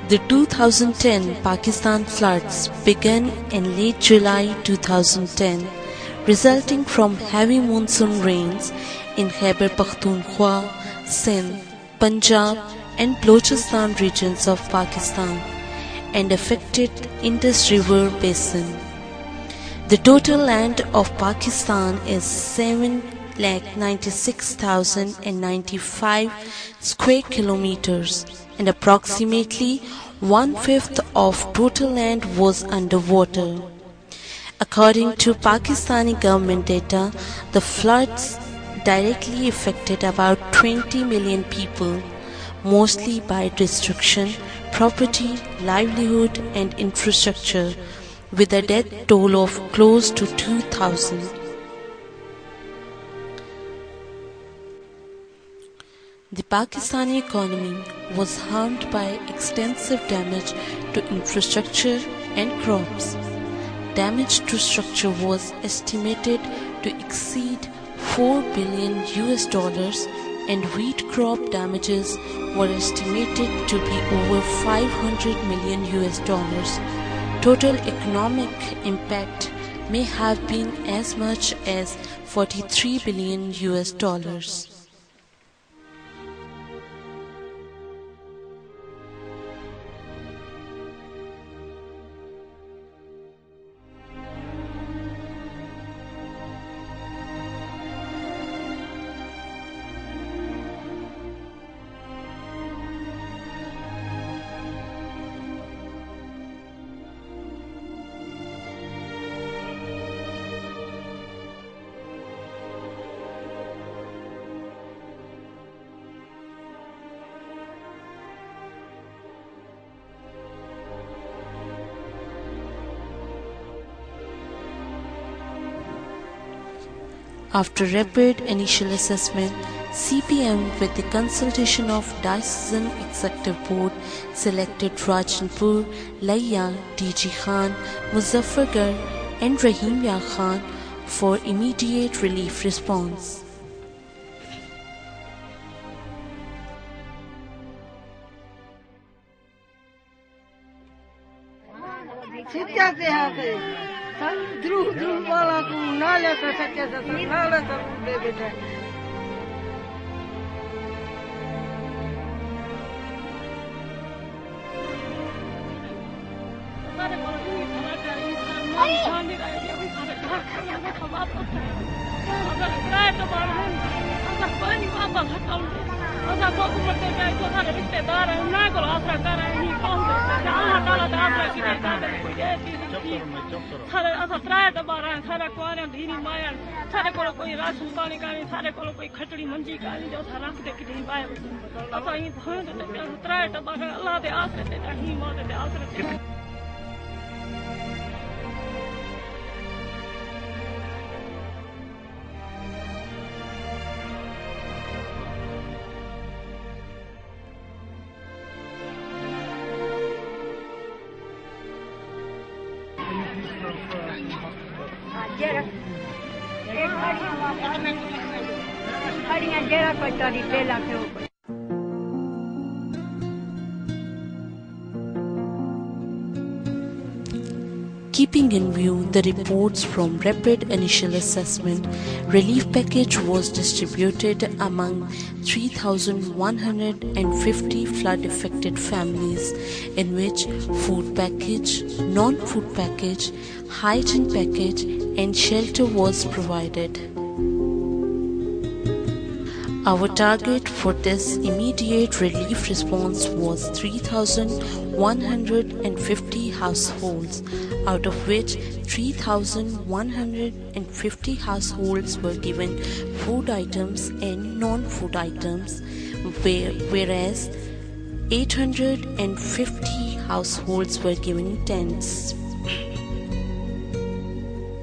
The 2010 Pakistan floods began in late July 2010, resulting from heavy monsoon rains in Khyber Pakhtunkhwa, Sindh, Punjab and Balochistan regions of Pakistan and affected Indus River basin. The total land of Pakistan is 7,96,095 square kilometers and approximately one-fifth of total land was underwater. According to Pakistani government data, the floods directly affected about 20 million people, mostly by destruction, property, livelihood and infrastructure, with a death toll of close to 2,000. The Pakistani economy was harmed by extensive damage to infrastructure and crops. Damage to structure was estimated to exceed $4 billion and wheat crop damages were estimated to be over $500 million. Total economic impact may have been as much as $43 billion. After rapid initial assessment, CPM with the consultation of Diocesan Executive Board selected Rajanpur, Laiya, DG Khan, Muzaffargarh and Rahim Ya Khan for immediate relief response. Keeping in view the reports from rapid initial assessment, relief package was distributed among 3,150 flood-affected families, in which food package, non-food package, hygiene package and shelter was provided. Our target for this immediate relief response was 3,150 households, out of which 3,150 households were given food items and non-food items, whereas 850 households were given tents.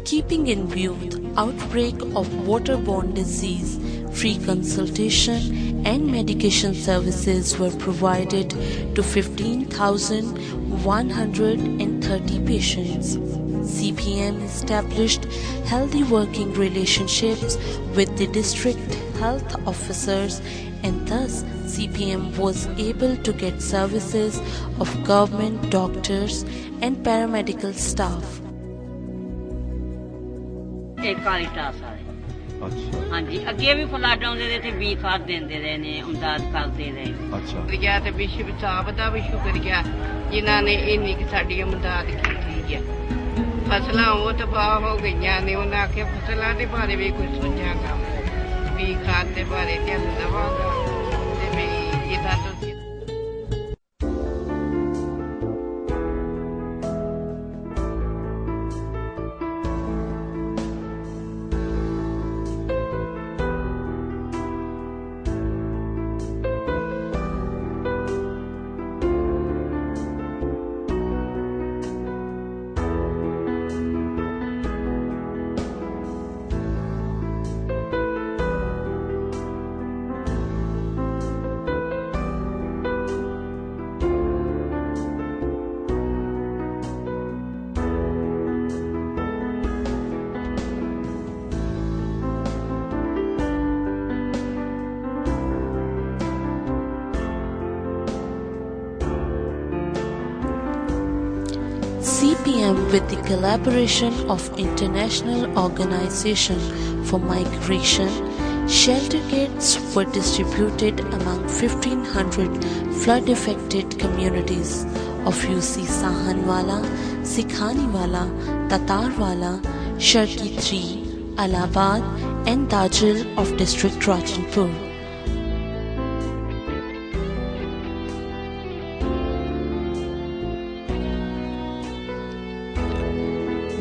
Keeping in view the outbreak of waterborne disease, free consultation and medication services were provided to 15,130 patients. CPM established healthy working relationships with the district health officers, and thus CPM was able to get services of government doctors and paramedical staff. Caritas अच्छा हाँ जी अगे भी flood आते थे 20 साल देंदे रहे ने इमदाद करते रहे अच्छा शुक्रिया ते विश्व साहब दा भी शुक्रिया जिन्हां ने इन्नी की साडी इमदाद कीती है फसलां वो तबाह हो गईयां ने उन्हें आखे फसलां दे बारे भी कुछ सोचांगा भी खाद दे बारे ध्यान देवांगा ते भी जिदा तो CPM, with the collaboration of International Organization for Migration, shelter kits were distributed among 1,500 flood-affected communities of UC Sahanwala, Sikhaniwala, Tatarwala, Sharki 3, Allahabad and Dajil of District Rajanpur.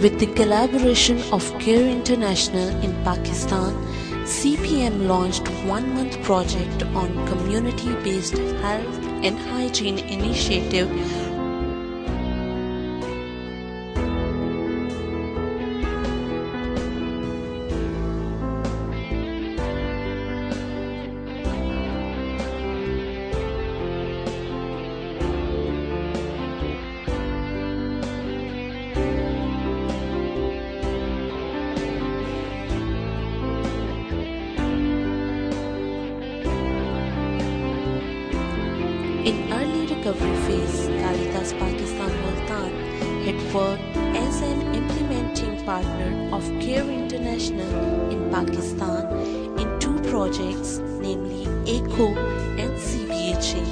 With the collaboration of Care International in Pakistan, CPM launched a one-month project on community-based health and hygiene initiative In early recovery phase, Caritas Pakistan Multan had worked as an implementing partner of Care International in Pakistan in two projects, namely ECHO and CBHA.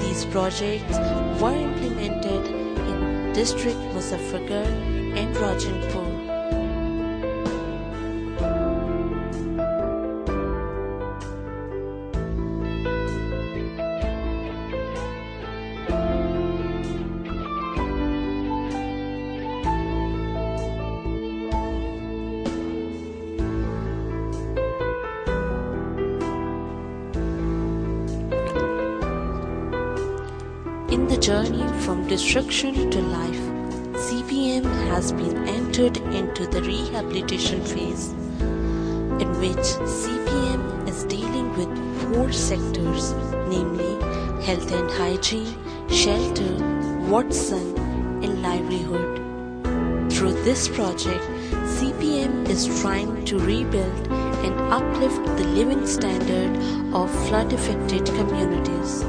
These projects were implemented in District Muzaffargarh and Rajanpur. In the journey from destruction to life, CPM has been entered into the rehabilitation phase, in which CPM is dealing with 4 sectors, namely health and hygiene, shelter, Watson, and livelihood. Through this project, CPM is trying to rebuild and uplift the living standard of flood-affected communities.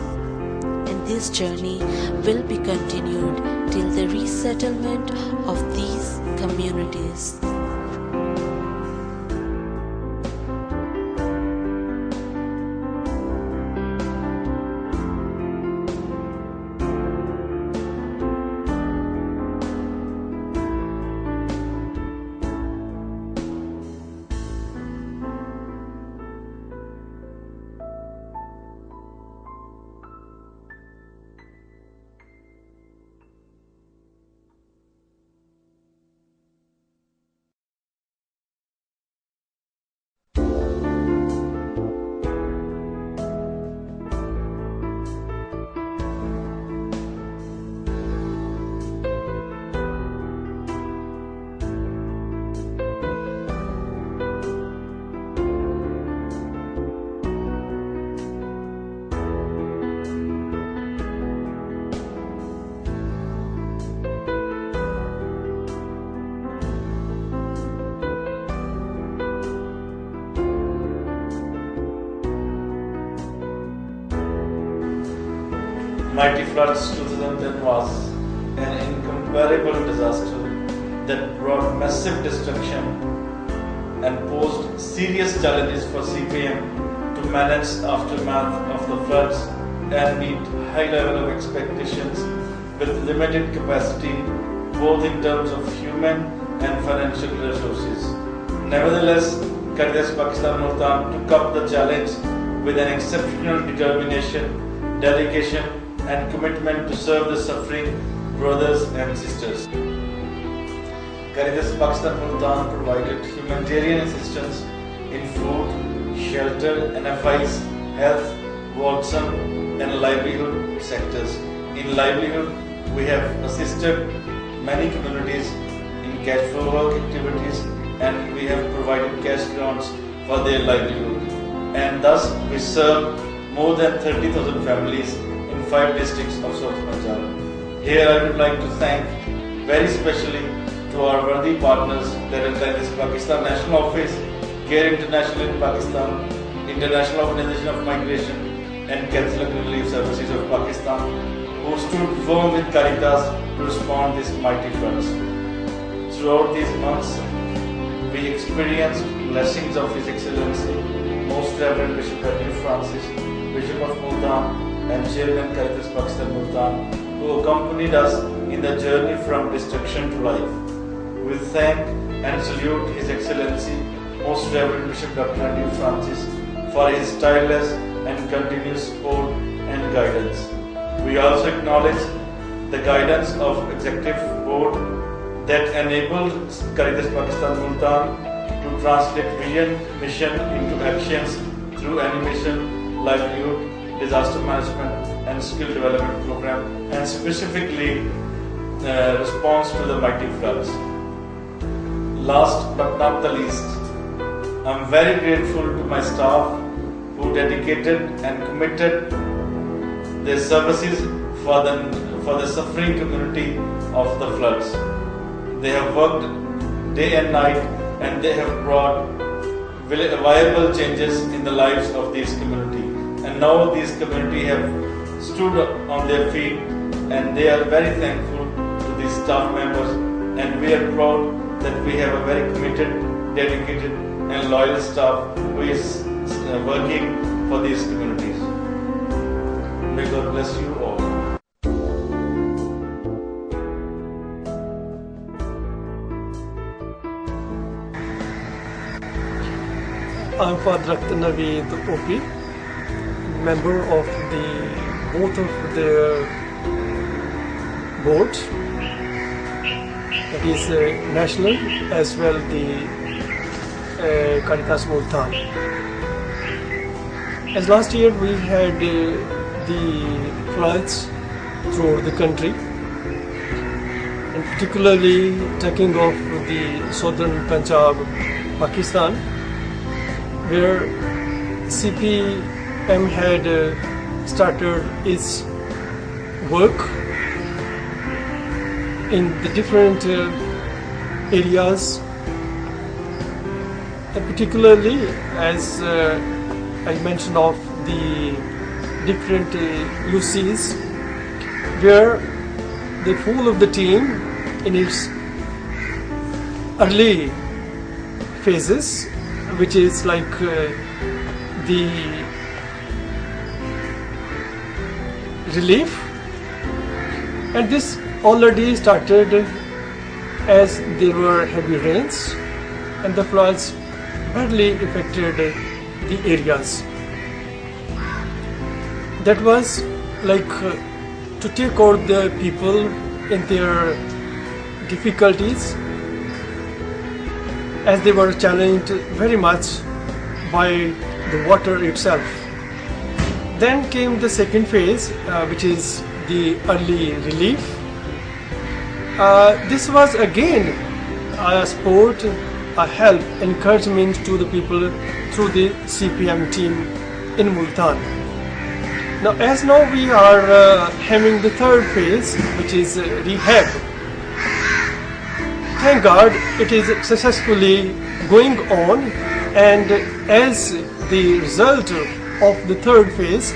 This journey will be continued till the resettlement of these communities. mighty floods 2010 was an incomparable disaster that brought massive destruction and posed serious challenges for CPM to manage aftermath of the floods and meet high level of expectations with limited capacity both in terms of human and financial resources. Nevertheless, Caritas Pakistan Multan took up the challenge with an exceptional determination, dedication and commitment to serve the suffering brothers and sisters. Caritas Pakistan Multan provided humanitarian assistance in food, shelter, NFIs, health, wholesome and livelihood sectors. In livelihood, we have assisted many communities in cash for work activities and we have provided cash grants for their livelihood. And thus we serve more than 30,000 families in 5 districts of South Punjab. Here I would like to thank very specially to our worthy partners, that is Caritas Pakistan National Office, Care International in Pakistan, International Organization of Migration and Catholic Relief Services of Pakistan, who stood firm with Caritas to respond to these mighty floods. Throughout these months, we experienced blessings of His Excellency, Most Reverend Bishop Journy Francis, Bishop of Multan and Chairman Caritas Pakistan Multan, who accompanied us in the journey from destruction to life. We thank and salute His Excellency, Most Reverend Bishop Dr. Journy Francis for his tireless and continuous support and guidance. We also acknowledge the guidance of Executive Board that enabled Caritas Pakistan Multan to translate vision, mission into actions through animation, livelihood, disaster management and skill development program, and specifically response to the mighty floods. Last but not the least, I am very grateful to my staff who dedicated and committed their services for the suffering community of the floods. They have worked day and night and they have brought viable changes in the lives of this community. And now this community have stood on their feet and they are very thankful to these staff members, and we are proud that we have a very committed, dedicated and loyal staff who is working for these communities. May God bless you all. I'm Father Naveed OP, member of both of the boards, that is national as well the Caritas Multan. As last year we had the floods throughout the country, and particularly taking off the southern Punjab, Pakistan, where CPM had started its work in the different areas, and particularly as I mentioned of the different UCs, where the whole of the team in its early phases, which is like the relief, and this already started as there were heavy rains and the floods badly affected the areas. That was like to take out the people in their difficulties, as they were challenged very much by the water itself. Then came the second phase, which is the early relief. This was again a support, a help, encouragement to the people through the CPM team in Multan. Now we are having the third phase, which is rehab. Thank God it is successfully going on, and as the result of the third phase,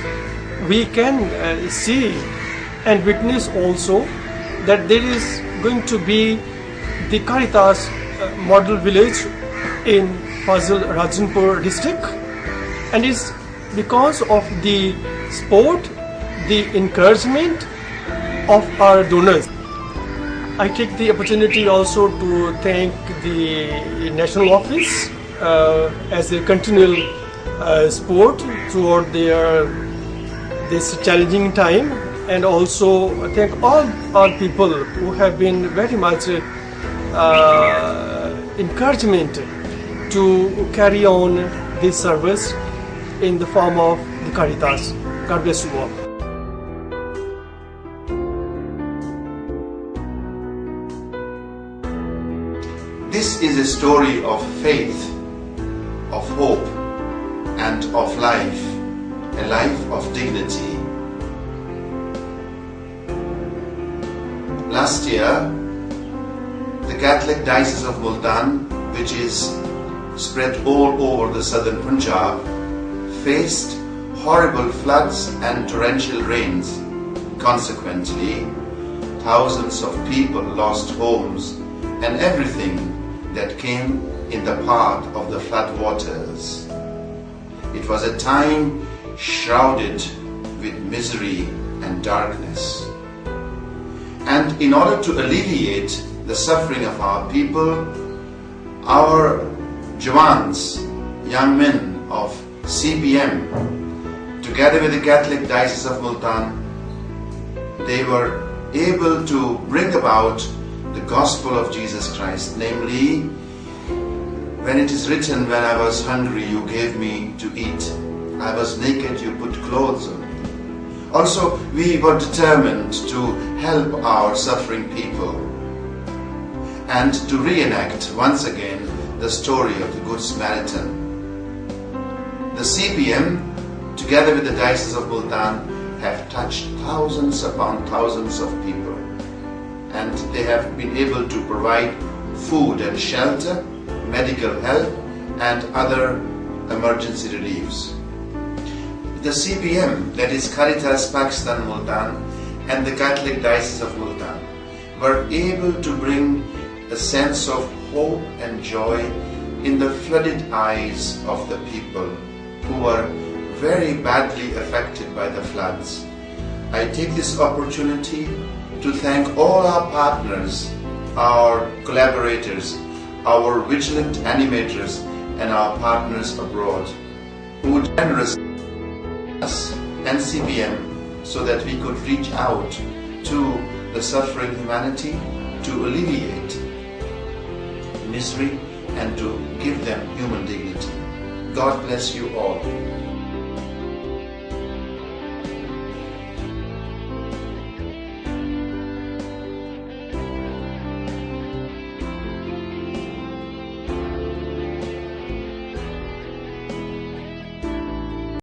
we can see and witness also that there is going to be the Caritas model village in Fazil Rajanpur district, and it's because of the support, the encouragement of our donors. I take the opportunity also to thank the National Office as their continual support throughout this challenging time, and also thank all our people who have been very much encouragement to carry on this service in the form of the Caritas. God bless you all. This is a story of faith, of hope, and of life, a life of dignity. Last year, the Catholic Diocese of Multan, which is spread all over the southern Punjab, faced horrible floods and torrential rains. Consequently, thousands of people lost homes and everything that came in the path of the flood waters. It was a time shrouded with misery and darkness. And in order to alleviate the suffering of our people, our Jawans, young men of CPM, together with the Catholic Diocese of Multan, they were able to bring about the gospel of Jesus Christ, namely, when it is written, when I was hungry, you gave me to eat. I was naked, you put clothes on me. Also, we were determined to help our suffering people and to reenact once again the story of the Good Samaritan. The CPM, together with the Diocese of Multan, have touched thousands upon thousands of people, and they have been able to provide food and shelter, medical help, and other emergency reliefs. The CPM, that is Caritas Pakistan Multan, and the Catholic Diocese of Multan were able to bring a sense of hope and joy in the flooded eyes of the people who were very badly affected by the floods. I take this opportunity to thank all our partners, our collaborators, our vigilant animators, and our partners abroad who generously us and CPM so that we could reach out to the suffering humanity, to alleviate misery and to give them human dignity. God bless you all.